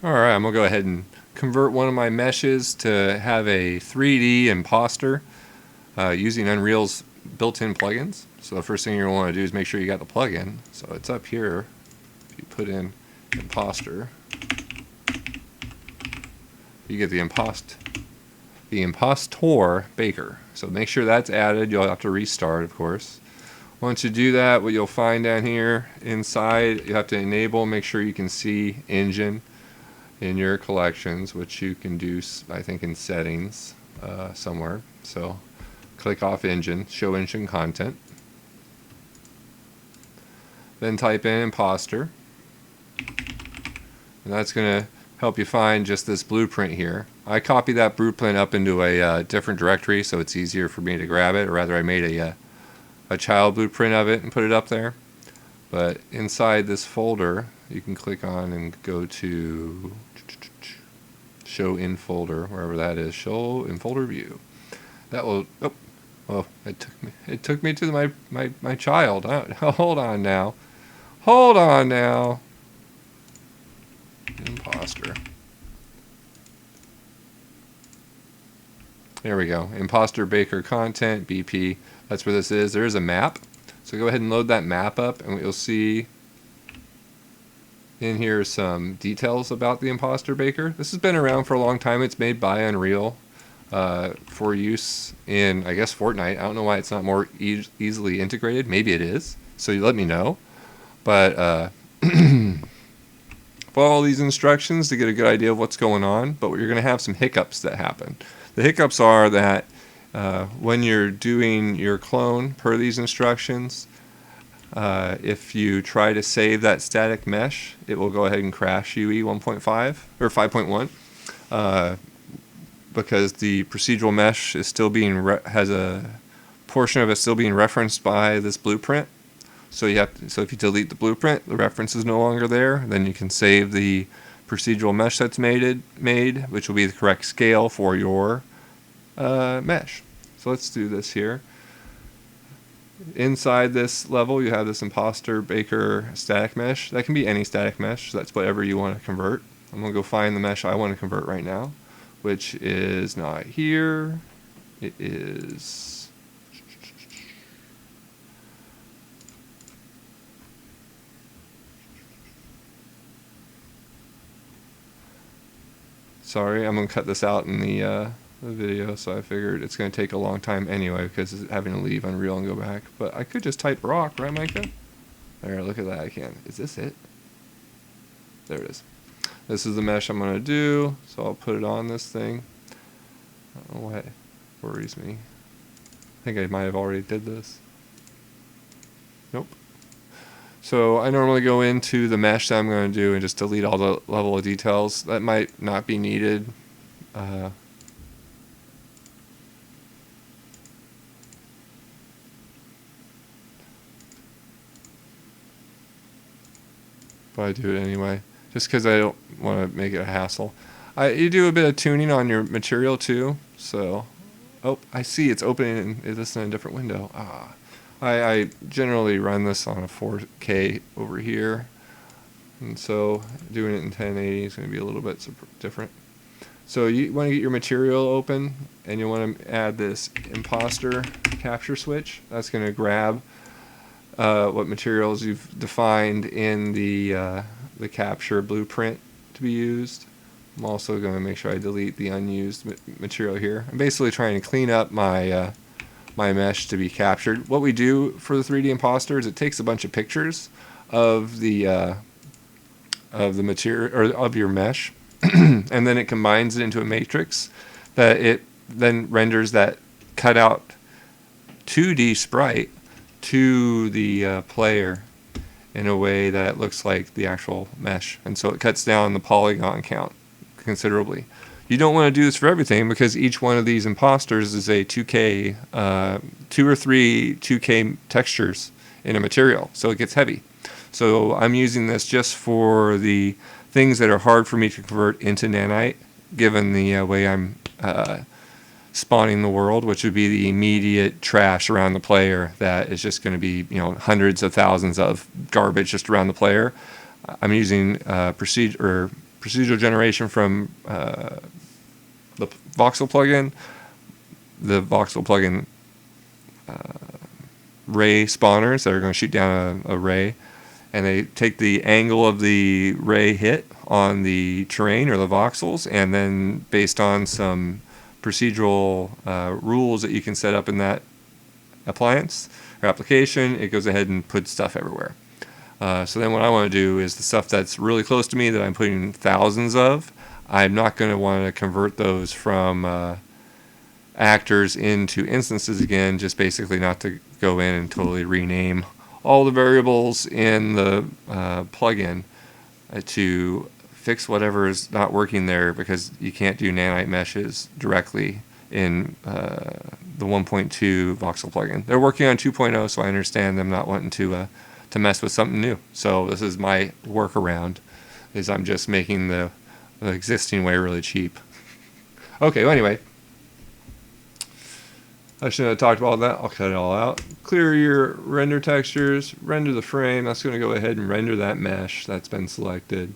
Alright, I'm going to go ahead and convert one of my meshes to have a 3D imposter using Unreal's built-in plugins. So the first thing you're going to want to do is make sure you got the plugin. So it's up here. If you put in imposter, you get the impostor baker. So make sure that's added. You'll have to restart, of course. Once you do that, what you'll find down here inside, you have to enable, make sure you can see engine in your collections, which you can do, I think, in settings somewhere. So click off engine, show engine content. Then type in imposter. And that's going to help you find just this blueprint here. I copied that blueprint up into a different directory so it's easier for me to grab it, or rather I made a child blueprint of it and put it up there. But inside this folder, you can click on and go to show in folder, wherever that is, show in folder view. That will, oh, it took me to my child. Hold on now. Imposter. There we go. Imposter Baker content, BP. That's where this is. There is a map. So go ahead and load that map up, and what you'll see in here is some details about the Imposter Baker. This has been around for a long time. It's made by Unreal for use in, I guess, Fortnite. I don't know why it's not more easily integrated. Maybe it is. So you let me know. But follow these instructions to get a good idea of what's going on. But you're going to have some hiccups that happen. The hiccups are that when you're doing your clone per these instructions, if you try to save that static mesh, it will go ahead and crash UE 1.5 or 5.1 because the procedural mesh is still being has a portion of it still being referenced by this blueprint. So so if you delete the blueprint, the reference is no longer there. Then you can save the procedural mesh that's made, which will be the correct scale for your mesh. So let's do this here. Inside this level, you have this imposter baker static mesh. That can be any static mesh. So that's whatever you want to convert. I'm going to go find the mesh I want to convert right now, which is not here. It is... Sorry, I'm going to cut this out in the video, so I figured it's going to take a long time anyway because it's having to leave Unreal and go back. But I could just type rock, right, Micah? There, look at that. I can. Is this it? There it is. This is the mesh I'm going to do, so I'll put it on this thing. I don't know what worries me. I think I might have already did this. Nope. So I normally go into the mesh that I'm going to do and just delete all the level of details. That might not be needed. But I do it anyway, just because I don't want to make it a hassle. You do a bit of tuning on your material too. So, oh, I see it's opening this in a different window. I generally run this on a 4K over here, and so doing it in 1080 is going to be a little bit different. So you want to get your material open, and you want to add this imposter capture switch. That's going to grab what materials you've defined in the capture blueprint to be used. I'm also going to make sure I delete the unused material here. I'm basically trying to clean up my my mesh to be captured. What we do for the 3D imposter is it takes a bunch of pictures of the material or of your mesh, and then it combines it into a matrix that it then renders that cut out 2D sprite to the player in a way that it looks like the actual mesh, and so it cuts down the polygon count considerably. You don't want to do this for everything because each one of these imposters is a 2K, 2 or 3 2K textures in a material, so it gets heavy. So I'm using this just for the things that are hard for me to convert into nanite, given the way I'm spawning the world, which would be the immediate trash around the player that is just going to be, hundreds of thousands of garbage just around the player. I'm using procedural generation from the VoxelPlugin, the VoxelPlugin ray spawners that are going to shoot down a ray, and they take the angle of the ray hit on the terrain or the voxels, and then based on some procedural rules that you can set up in that appliance or application, it goes ahead and puts stuff everywhere. So then what I want to do is the stuff that's really close to me that I'm putting thousands of, I'm not going to want to convert those from actors into instances again, just basically not to go in and totally rename all the variables in the plugin to fix whatever is not working there, because you can't do nanite meshes directly in the 1.2 voxel plugin. They're working on 2.0, so I understand them not wanting to mess with something new. So this is my workaround, is I'm just making the existing way really cheap. Okay, well anyway, I shouldn't have talked about that. I'll cut it all out. Clear your render textures, render the frame. That's going to go ahead and render that mesh that's been selected.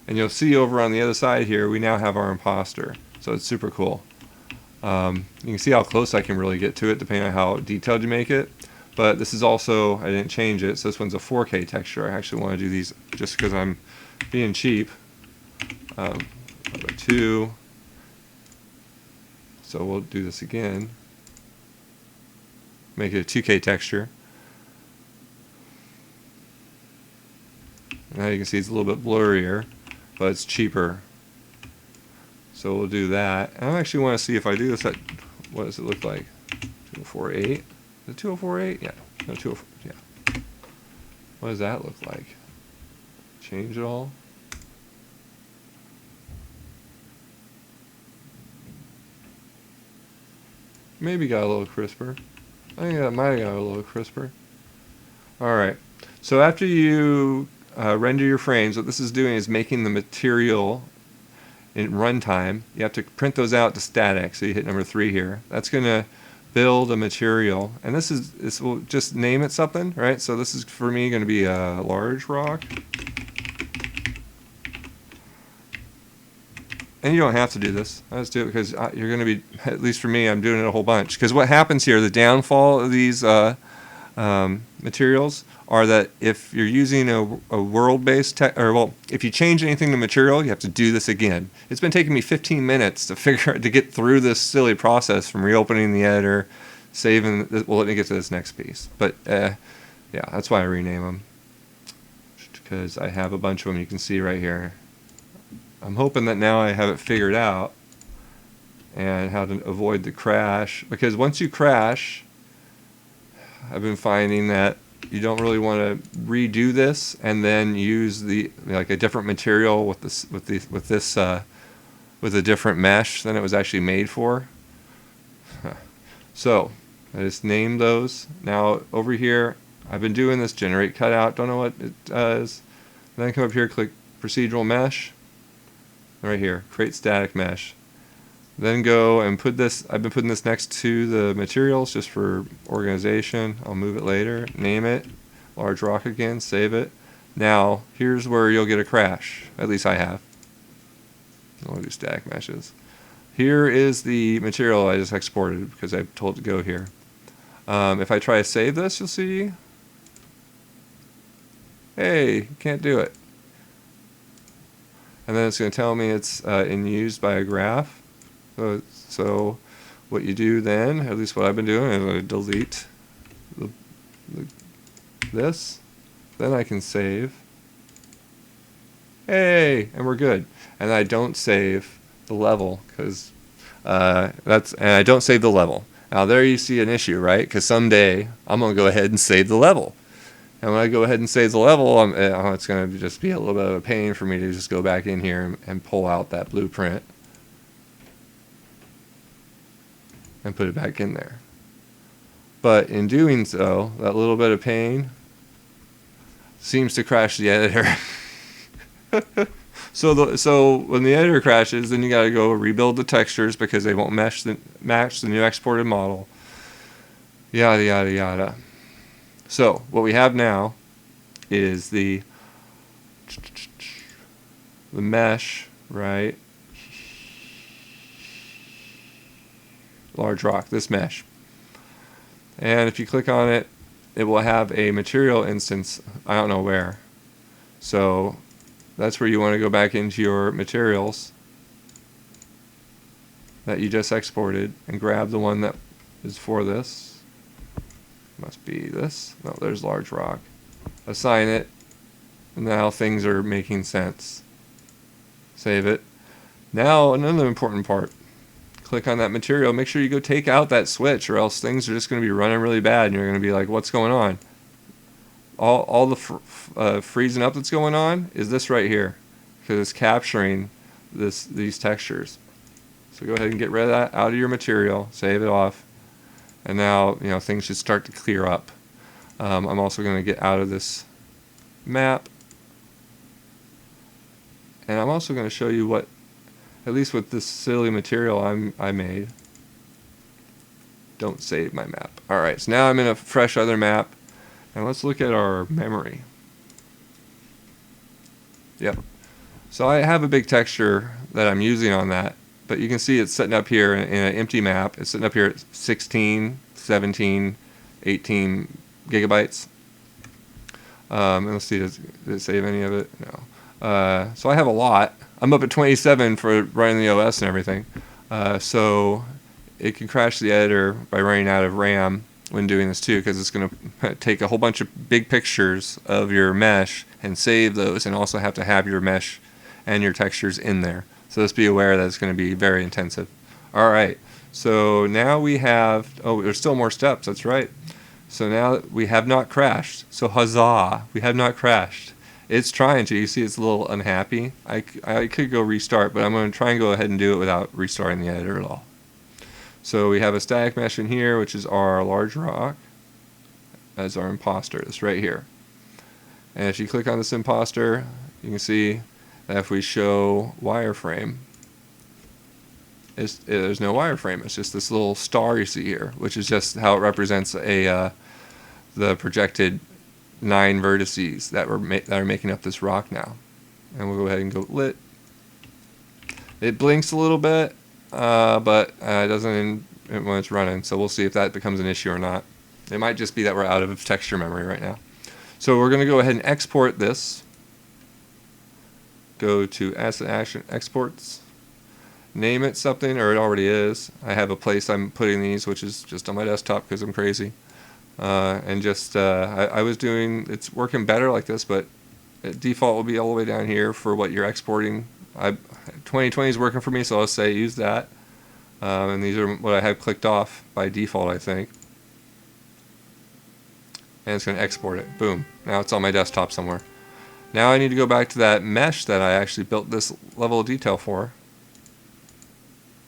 And you'll see over on the other side here, we now have our imposter. So it's super cool. You can see how close I can really get to it depending on how detailed you make it. But this is also, I didn't change it, so this one's a 4K texture. I actually want to do these just because I'm being cheap. 2. So we'll do this again. Make it a 2K texture. Now you can see it's a little bit blurrier, but it's cheaper. So we'll do that. And I actually want to see if I do this at, what does it look like? 2048? Is it 2048? Yeah. No, 204. Yeah. What does that look like? Change it all? Maybe got a little crisper. I think that might have got a little crisper. Alright. So after you render your frames, what this is doing is making the material in runtime. You have to print those out to static. So you hit number 3 here. That's going to build a material. And this will just name it something, right? So this is for me going to be a large rock. And you don't have to do this. I just do it because you're going to be, at least for me, I'm doing it a whole bunch. Because what happens here, the downfall of these materials are that if you're using a world-based, if you change anything to material, you have to do this again. It's been taking me 15 minutes to get through this silly process from reopening the editor, saving. Well, let me get to this next piece. But yeah, that's why I rename them, because I have a bunch of them. You can see right here. I'm hoping that now I have it figured out and how to avoid the crash, because once you crash, I've been finding that you don't really want to redo this and then use a different material with a different mesh than it was actually made for. So I just named those. Now over here, I've been doing this generate cutout. Don't know what it does. Then come up here, click procedural mesh. Right here, create static mesh. Then go and put this, I've been putting this next to the materials just for organization. I'll move it later, name it, large rock again, save it. Now, here's where you'll get a crash. At least I have. I'll do static meshes. Here is the material I just exported because I told it to go here. If I try to save this, you'll see, hey, can't do it. And then it's going to tell me it's in used by a graph. So what you do then, at least what I've been doing, is I delete this. Then I can save. Hey, and we're good. And I don't save the level because and I don't save the level. Now there you see an issue, right? Because someday I'm going to go ahead and save the level. And when I go ahead and save the level, it's going to just be a little bit of a pain for me to just go back in here and pull out that blueprint and put it back in there. But in doing so, that little bit of pain seems to crash the editor. So when the editor crashes, then you got to go rebuild the textures because they won't match the new exported model. Yada yada yada. So what we have now is the mesh, right? Large rock, this mesh. And if you click on it, it will have a material instance, I don't know where. So that's where you want to go back into your materials that you just exported and grab the one that is for this. Must be this. No, there's large rock. Assign it. And now things are making sense. Save it. Now another important part. Click on that material. Make sure you go take out that switch, or else things are just going to be running really bad and you're going to be like, what's going on? All the freezing up that's going on is this right here, because it's capturing these textures. So go ahead and get rid of that out of your material, save it off, and now things should start to clear up. I'm also going to get out of this map, and I'm also going to show you what, at least with this silly material I made. Don't save my map. Alright, so now I'm in a fresh other map, and let's look at our memory. Yep. So I have a big texture that I'm using on that, but you can see it's sitting up here in an empty map. It's sitting up here at 16, 17, 18 gigabytes. And let's see, did it save any of it? No. So I have a lot. I'm up at 27 for running the OS and everything. So it can crash the editor by running out of RAM when doing this too, because it's going to take a whole bunch of big pictures of your mesh and save those, and also have to have your mesh and your textures in there. So just be aware that it's going to be very intensive. Alright, so now we have, oh, there's still more steps, that's right. So now we have not crashed. So huzzah, we have not crashed. It's trying to. You see it's a little unhappy. I could go restart, but I'm going to try and go ahead and do it without restarting the editor at all. So we have a static mesh in here, which is our large rock, as our imposter, this right here. And if you click on this imposter, you can see that if we show wireframe, there's no wireframe. It's just this little star you see here, which is just how it represents the projected 9 vertices that are making up this rock now. And we'll go ahead and go lit. It blinks a little bit, but it doesn't when it's running, so we'll see if that becomes an issue or not. It might just be that we're out of texture memory right now. So we're going to go ahead and export this. Go to Asset Action Exports. Name it something, or it already is. I have a place I'm putting these, which is just on my desktop because I'm crazy. And just, I was doing, it's working better like this, but default will be all the way down here for what you're exporting. 2020 is working for me, so I'll say use that. And these are what I have clicked off by default, I think. And it's going to export it. Boom. Now it's on my desktop somewhere. Now I need to go back to that mesh that I actually built this level of detail for.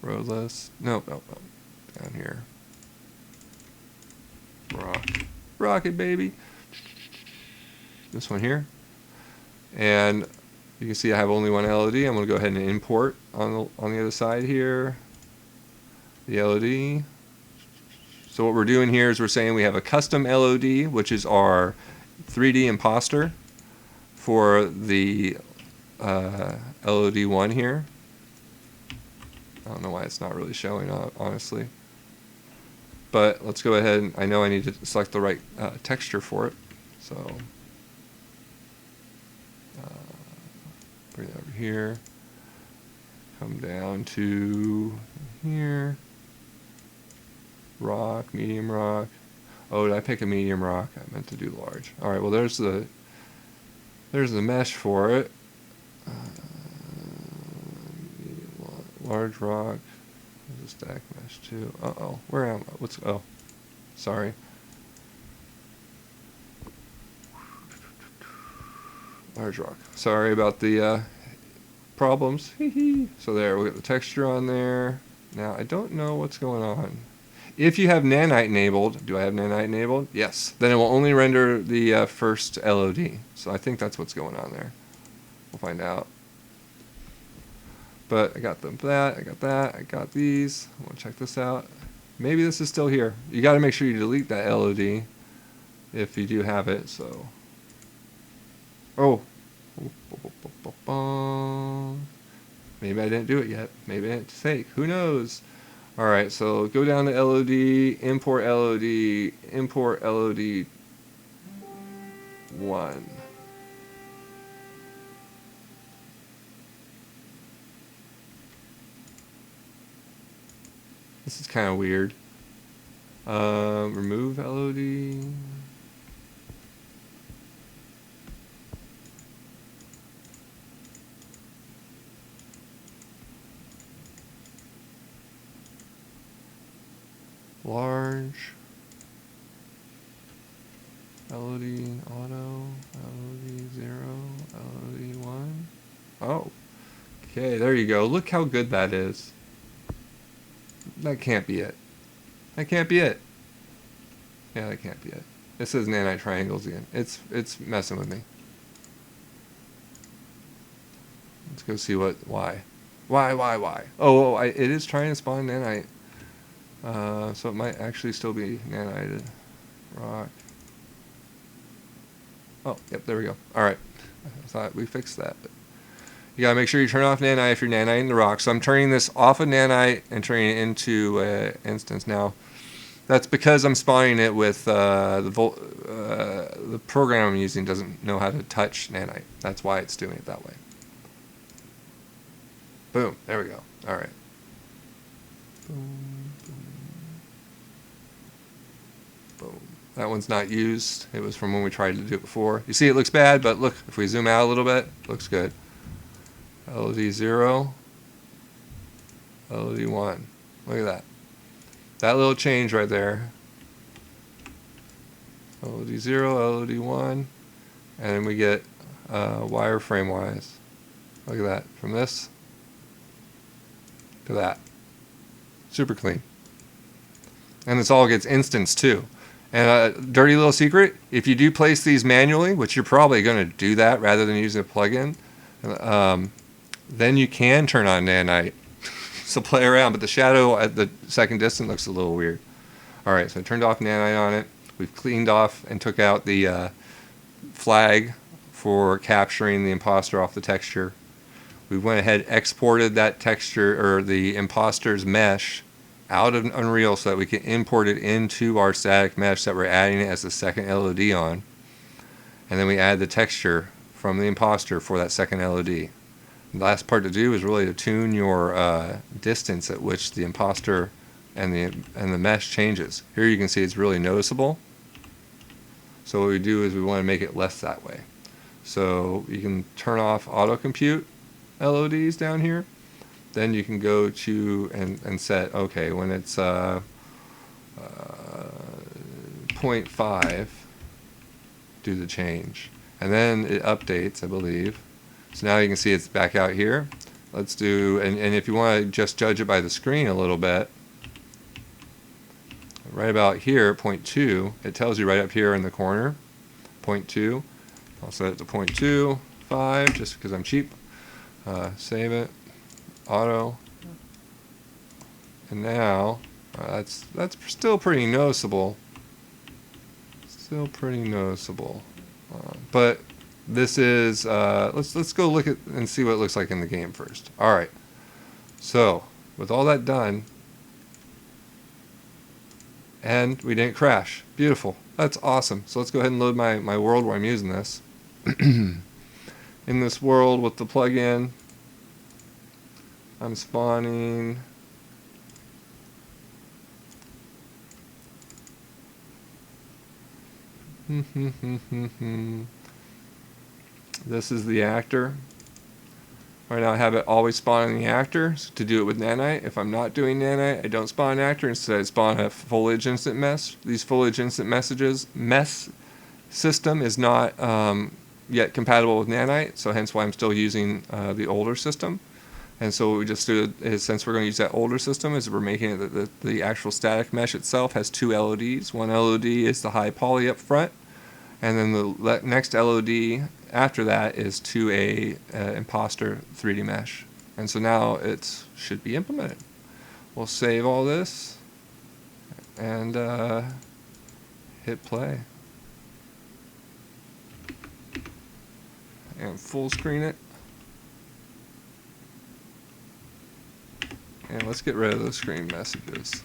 Row list. No. Down here. Rocket, baby. This one here. And you can see I have only one LOD. I'm going to go ahead and import on the other side here the LOD. So what we're doing here is we're saying we have a custom LOD, which is our 3D imposter for the LOD1 here. I don't know why it's not really showing up, honestly. But let's go ahead and I know I need to select the right texture for it. So bring it over here. Come down to here. Rock, medium rock. Oh, did I pick a medium rock? I meant to do large. All right. Well, there's the mesh for it. Large rock. There's a stack mesh too. Uh-oh. Where am I? Oh, sorry. Large rock. Sorry about the problems. So there, we'll get the texture on there. Now, I don't know what's going on. If you have nanite enabled, do I have nanite enabled? Yes. Then it will only render the first LOD. So I think that's what's going on there. We'll find out. But I got that, I got that, I got these. I want to check this out. Maybe this is still here. You got to make sure you delete that LOD if you do have it. So Oh. Maybe I didn't do it yet. Maybe it's fake. Who knows? All right, so go down to LOD, import LOD, import LOD 1. This is kind of weird. Remove LOD. Large. LOD auto. LOD 0. LOD 1. Oh. Okay, there you go. Look how good that is. That can't be it. That can't be it. Yeah, that can't be it. It says nanite triangles again. It's messing with me. Let's go see why. Why? Oh, it is trying to spawn nanite. So it might actually still be nanited. Rock. Oh, yep, there we go. Alright. I thought we fixed that. But you gotta make sure you turn off nanite if you're naniting the rock. So I'm turning this off of nanite and turning it into instance now. That's because I'm spawning it with the program I'm using doesn't know how to touch nanite. That's why it's doing it that way. Boom. There we go. All right. Boom, boom, boom. That one's not used. It was from when we tried to do it before. You see it looks bad, but look, if we zoom out a little bit, it looks good. LOD 0. LOD 1. Look at that. That little change right there. LOD 0, LOD 1. And then we get wireframe wise. Look at that. From this to that. Super clean. And this all gets instanced too. And a dirty little secret, if you do place these manually, which you're probably going to do that rather than using a plugin, then you can turn on nanite. So play around, but the shadow at the second distance looks a little weird. All right, so I turned off nanite on it. We've cleaned off and took out the flag for capturing the imposter off the texture. We went ahead, exported that texture or the imposter's mesh out of Unreal so that we can import it into our static mesh that we're adding it as the second LOD on. And then we add the texture from the imposter for that second LOD. The last part to do is really to tune your distance at which the imposter and the mesh changes. Here you can see it's really noticeable. So what we do is we want to make it less that way. So you can turn off auto compute LODs down here. Then you can go to and set, okay, when it's 0.5, do the change. And then it updates, I believe. So now you can see it's back out here. Let's do, and if you want to just judge it by the screen a little bit, right about here, 0.2, it tells you right up here in the corner, 0.2. I'll set it to 0.25 just because I'm cheap. Save it, auto, and now that's still pretty noticeable. Still pretty noticeable, but this is let's go look at and see what it looks like in the game first. All right, so with all that done, and we didn't crash. Beautiful. That's awesome. So let's go ahead and load my world where I'm using this. In this world with the plugin, I'm spawning this is the actor. Right now I have it always spawning the actor to do it with nanite. If I'm not doing nanite, I don't spawn an actor. Instead I spawn a foliage instant mesh. These foliage instant mesh system is not yet compatible with nanite, so hence why I'm still using the older system. And so what we just did is, since we're going to use that older system, is we're making it that the actual static mesh itself has two LODs. One LOD is the high poly up front, and then the next LOD after that is to a imposter 3D mesh. And so now it should be implemented. We'll save all this and hit play. and full screen it. And let's get rid of those screen messages.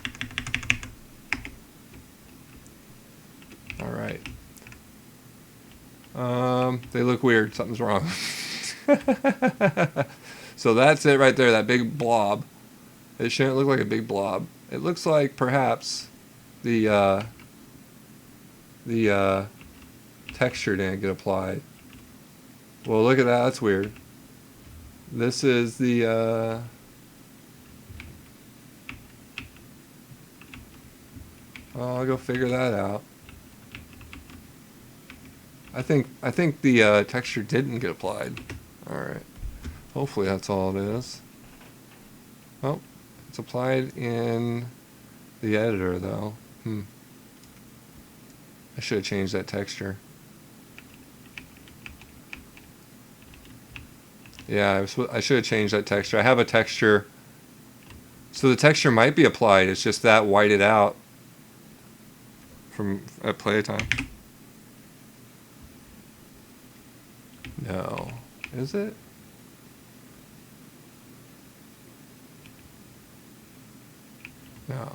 All right. They look weird. Something's wrong. So that's it right there, that big blob. It shouldn't look like a big blob. It looks like perhaps the texture didn't get applied. Well, look at that. That's weird. This is the I'll go figure that out. I think the texture didn't get applied. All right. Hopefully that's all it is. Oh, it's applied in the editor though. I should have changed that texture. Yeah, I should have changed that texture. I have a texture. So the texture might be applied. It's just that whited out from at playtime. No. Is it? No.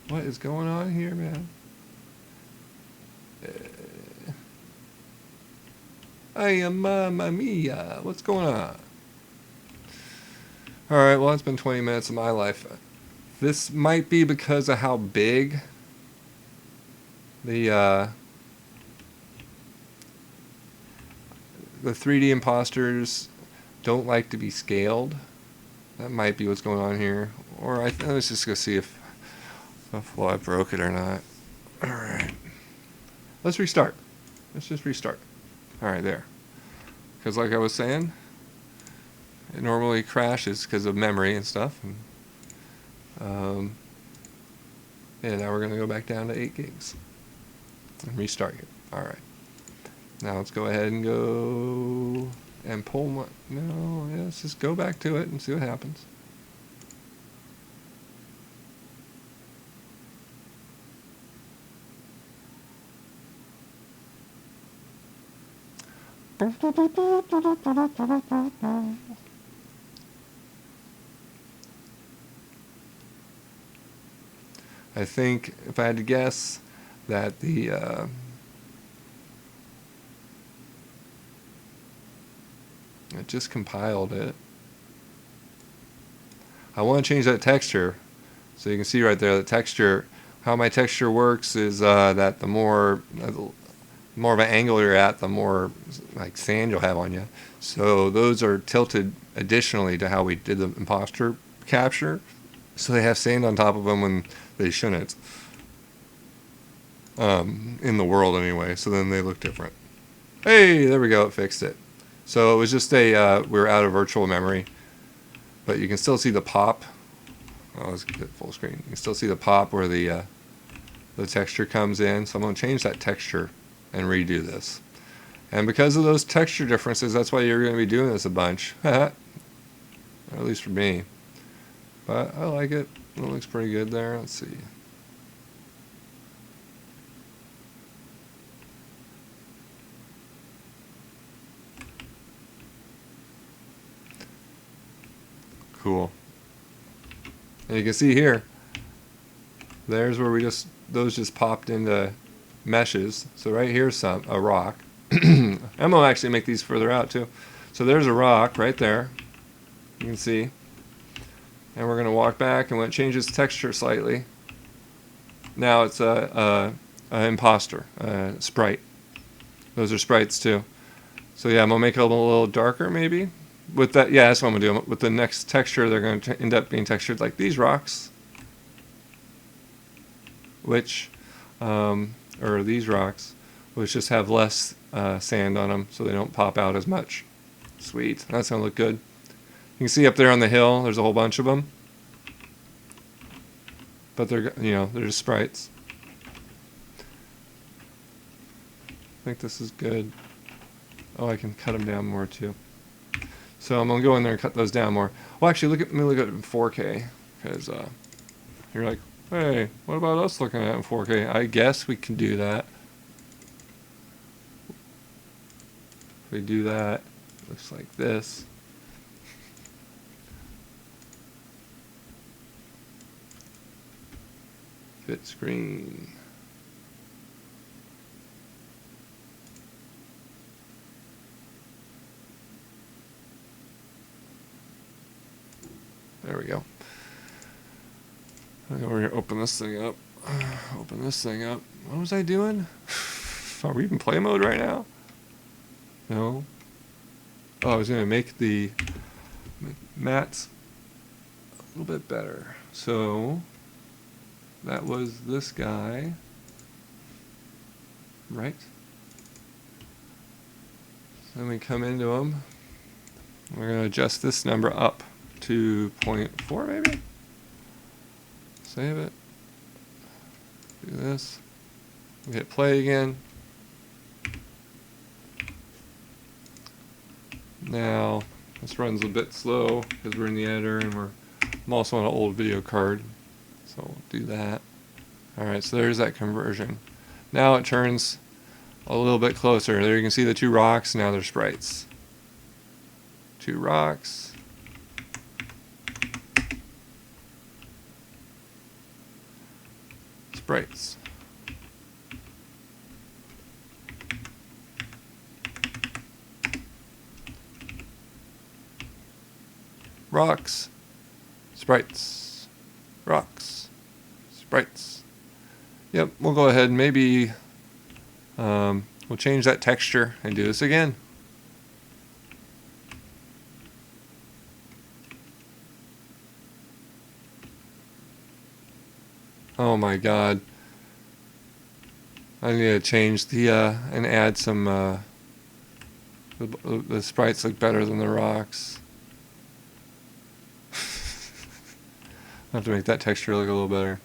What is going on here, man? I am Mamma Mia. What's going on? Alright, well, it's been 20 minutes of my life. This might be because of how big the 3D imposters don't like to be scaled. That might be what's going on here. Or let's just go see if I broke it or not. Alright. Let's restart. Let's just restart. Alright, there. Because like I was saying, it normally crashes because of memory and stuff. And now we're going to go back down to 8 gigs. And restart it. Alright. Now let's go ahead and go and pull my... No, yeah, let's just go back to it and see what happens. I think, if I had to guess, that the it just compiled it. I want to change that texture, so you can see right there the texture. How my texture works is that the more of an angle you're at, the more like sand you'll have on you. So those are tilted additionally to how we did the imposter capture. So they have sand on top of them when they shouldn't. In the world anyway, so then they look different. Hey, there we go, it fixed it. So it was just we were out of virtual memory, but you can still see the pop. Oh, let's get full screen. You can still see the pop where the texture comes in. So I'm going to change that texture and redo this. And because of those texture differences, that's why you're going to be doing this a bunch. At least for me. But I like it. It looks pretty good there. Let's see. Cool. And you can see here, there's where those just popped into meshes. So right here's a rock. I'm gonna actually make these further out too. So there's a rock right there. You can see. And we're gonna walk back, and when it changes texture slightly, now it's a imposter, sprite. Those are sprites too. So yeah, I'm gonna make it a little darker maybe. With that, yeah, that's what I'm gonna do. With the next texture, they're going to end up being textured like these rocks, which, or these rocks, which just have less sand on them, so they don't pop out as much. Sweet, that's gonna look good. You can see up there on the hill, there's a whole bunch of them, but they're they're just sprites. I think this is good. Oh, I can cut them down more too. So I'm gonna go in there and cut those down more. Well, actually, let me look at 4K, because you're like, Hey, what about us looking at it in 4K? I guess we can do that. If we do that, looks like this. Fit screen. There we go. We're going to open this thing up. Open this thing up. What was I doing? Are we in play mode right now? No. Oh, I was going to make the mats a little bit better. So that was this guy, right? So then we come into him. We're going to adjust this number up to 0.4 maybe. Save it. Do this. We hit play again. Now this runs a bit slow because we're in the editor and I'm also on an old video card. So we'll do that. Alright, so there's that conversion. Now it turns a little bit closer. There you can see the two rocks, now they're sprites. Two rocks. Sprites. Rocks. Sprites. Rocks. Sprites. Yep, we'll go ahead and maybe we'll change that texture and do this again. Oh my god. I need to change the and add some the sprites look better than the rocks. I have to make that texture look a little better.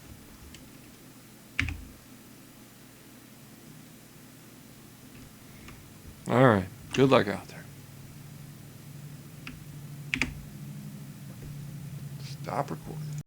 Alright, good luck out there. Stop recording.